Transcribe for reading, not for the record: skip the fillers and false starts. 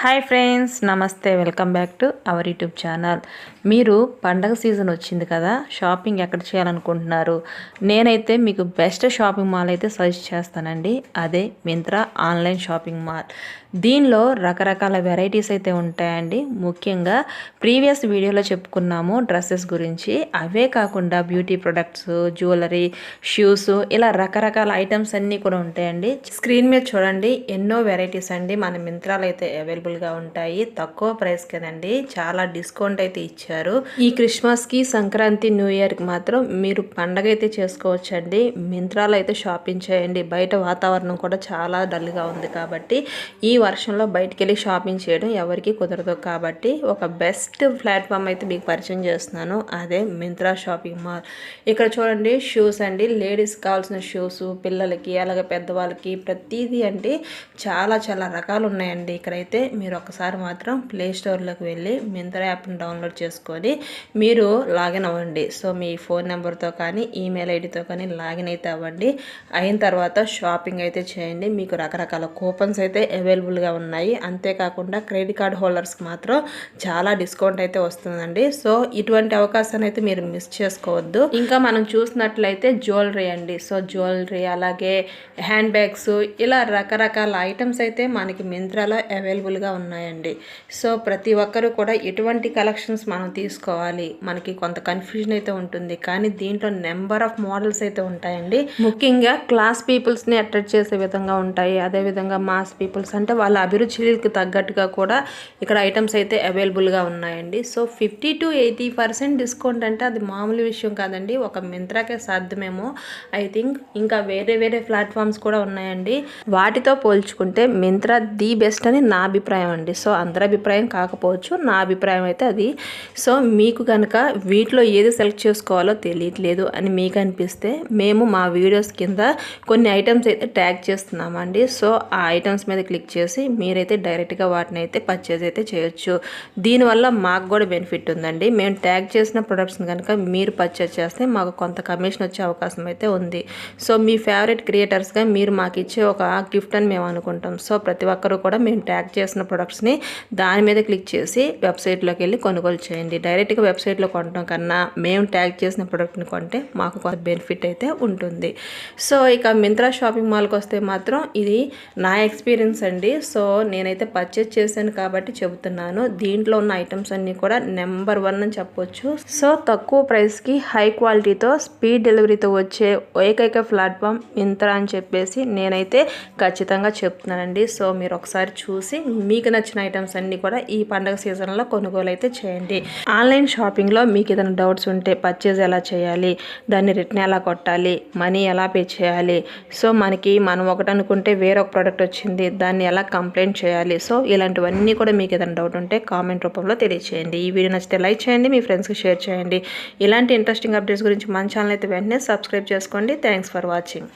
Hi friends, నమస్తే. Welcome back to our YouTube channel. మీరు పండగ సీజన్ వచ్చింది కదా, షాపింగ్ ఎక్కడ చేయాలనుకుంటున్నారు? నేనైతే మీకు బెస్ట్ షాపింగ్ మాల్ అయితే సజెస్ట్ చేస్తానండి. అదే మింత్రా ఆన్లైన్ షాపింగ్ మాల్. దీనిలో రకరకాల వెరైటీస్ అయితే ఉంటాయండి. ముఖ్యంగా ప్రీవియస్ వీడియోలో చెప్పుకున్నాము డ్రెస్సెస్ గురించి. అవే కాకుండా బ్యూటీ ప్రొడక్ట్స్, జ్యువెలరీ, షూస్, ఇలా రకరకాల ఐటమ్స్ అన్నీ కూడా ఉంటాయండి. స్క్రీన్ మీద చూడండి, ఎన్నో వెరైటీస్ అండి మన మింత్రాలో అయితే అవైలబుల్గా ఉంటాయి. తక్కువ ప్రైస్ కదండి, చాలా డిస్కౌంట్ అయితే ఇచ్చారు. ఈ క్రిస్మస్కి, సంక్రాంతి, న్యూ ఇయర్కి మాత్రం మీరు పండగ అయితే చేసుకోవచ్చండి. మింత్రాలో అయితే షాపింగ్ చేయండి. బయట వాతావరణం కూడా చాలా డల్గా ఉంది కాబట్టి ఈ వర్షంలో బయటికి వెళ్ళి షాపింగ్ చేయడం ఎవరికి కుదరదు. కాబట్టి ఒక బెస్ట్ ప్లాట్ఫామ్ అయితే మీకు పరిచయం చేస్తున్నాను. అదే మింత్రా షాపింగ్ మాల్. ఇక్కడ చూడండి, షూస్ అండి. లేడీస్ కావాల్సిన షూస్, పిల్లలకి అలాగే పెద్దవాళ్ళకి ప్రతిదీ అంటే చాలా చాలా రకాలు ఉన్నాయండి. ఇక్కడైతే మీరు ఒకసారి మాత్రం ప్లే స్టోర్లోకి వెళ్ళి మింత్రా యాప్ని డౌన్లోడ్ చేసుకొని మీరు లాగిన్ అవ్వండి. సో మీ ఫోన్ నెంబర్తో కానీ ఈమెయిల్ ఐడితో కానీ లాగిన్ అయితే అవ్వండి. అయిన తర్వాత షాపింగ్ అయితే చేయండి. మీకు రకరకాల కూపన్స్ అయితే అవైలబుల్గా ఉన్నాయి. అంతేకాకుండా క్రెడిట్ కార్డ్ హోల్డర్స్కి మాత్రం చాలా డిస్కౌంట్ అయితే వస్తుందండి. సో ఇటువంటి అవకాశాన్ని అయితే మీరు మిస్ చేసుకోవద్దు. ఇంకా మనం చూసినట్లయితే జ్యువెలరీ అండి. సో జ్యువెలరీ అలాగే హ్యాండ్ బ్యాగ్స్, ఇలా రకరకాల ఐటమ్స్ అయితే మనకి మింత్రాలో అవైలబుల్గా ఉన్నాయండి. సో ప్రతి ఒక్కరు కూడా ఎటువంటి కలెక్షన్స్ మనం తీసుకోవాలి, మనకి కొంత కన్ఫ్యూజన్ అయితే ఉంటుంది. కానీ దీంట్లో నెంబర్ ఆఫ్ మోడల్స్ అయితే ఉంటాయండి. ముఖ్యంగా క్లాస్ పీపుల్స్ని అట్రాక్ట్ చేసే విధంగా ఉంటాయి. అదేవిధంగా మాస్ పీపుల్స్ అంటే వాళ్ళ అభిరుచికి తగ్గట్టుగా కూడా ఇక్కడ ఐటమ్స్ అయితే అవైలబుల్గా ఉన్నాయండి. సో 50 to 80% డిస్కౌంట్ అంటే అది మామూలు విషయం కాదండి. ఒక మింత్రాకే సాధ్యమేమో ఐ థింక్. ఇంకా వేరే వేరే ప్లాట్ఫామ్స్ కూడా ఉన్నాయండి. వాటితో పోల్చుకుంటే మింత్రా ది బెస్ట్ అని నా అభిప్రాయం అండి. సో అందరి అభిప్రాయం కాకపోవచ్చు, నా అభిప్రాయం అయితే అది. సో మీకు కనుక వీటిలో ఏది సెలెక్ట్ చేసుకోవాలో తెలియట్లేదు అని మీకు అనిపిస్తే మేము మా వీడియోస్ కింద కొన్ని ఐటమ్స్ అయితే ట్యాగ్ చేస్తున్నామండి. సో ఆ ఐటమ్స్ మీద క్లిక్ చేసి మీరైతే డైరెక్ట్గా వాటిని అయితే పర్చేజ్ అయితే చేయొచ్చు. దీనివల్ల మాకు కూడా బెనిఫిట్ ఉందండి. మేము ట్యాగ్ చేసిన ప్రొడక్ట్స్ని కనుక మీరు పర్చేజ్ చేస్తే మాకు కొంత కమిషన్ వచ్చే అవకాశం అయితే ఉంది. సో మీ ఫేవరెట్ క్రియేటర్స్గా మీరు మాకు ఇచ్చే ఒక గిఫ్ట్ అని మేము అనుకుంటాం. సో ప్రతి ఒక్కరు కూడా మేము ట్యాగ్ చేసిన ప్రొడక్ట్స్ని దాని మీద క్లిక్ చేసి వెబ్సైట్లోకి వెళ్ళి కొనుగోలు చేయండి. డైరెక్ట్గా వెబ్సైట్లో కొనడం కన్నా మేము ట్యాగ్ చేసిన ప్రొడక్ట్ని కొంటే మాకు కొంత బెనిఫిట్ అయితే ఉంటుంది. సో ఇక మింత్రా షాపింగ్ మాల్కి వస్తే మాత్రం ఇది నా ఎక్స్పీరియన్స్ అండి. సో నేనైతే పర్చేజ్ చేశాను కాబట్టి చెబుతున్నాను. దీంట్లో ఉన్న ఐటమ్స్ అన్నీ కూడా నెంబర్ 1 అని చెప్పొచ్చు. సో తక్కువ ప్రైస్కి హై క్వాలిటీతో స్పీడ్ డెలివరీతో వచ్చే ఏకైక ప్లాట్ఫామ్ మింత్రా అని చెప్పేసి నేనైతే ఖచ్చితంగా చెప్తున్నానండి. సో మీరు ఒకసారి చూసి మీకు నచ్చిన ఐటమ్స్ అన్నీ కూడా ఈ పండగ సీజన్లో కొనుగోలు అయితే చేయండి. ఆన్లైన్ షాపింగ్లో మీకు ఏదైనా డౌట్స్ ఉంటే పర్చేజ్ ఎలా చేయాలి, దాన్ని రిటర్న్ ఎలా కొట్టాలి, మనీ ఎలా పే చేయాలి, సో మనం ఒకటి అనుకుంటే వేరొక ప్రోడక్ట్ వచ్చింది దాన్ని ఎలా కంప్లైంట్ చేయాలి, సో ఇలాంటివన్నీ కూడా మీకు ఏదైనా డౌట్ ఉంటే కామెంట్ రూపంలో తెలియచేయండి. ఈ వీడియో నచ్చితే లైక్ చేయండి, మీ ఫ్రెండ్స్కి షేర్ చేయండి. ఇలాంటి ఇంట్రెస్టింగ్ అప్డేట్స్ గురించి మన ఛానల్ అయితే వెంటనే సబ్స్క్రైబ్ చేసుకోండి. Thanks for watching.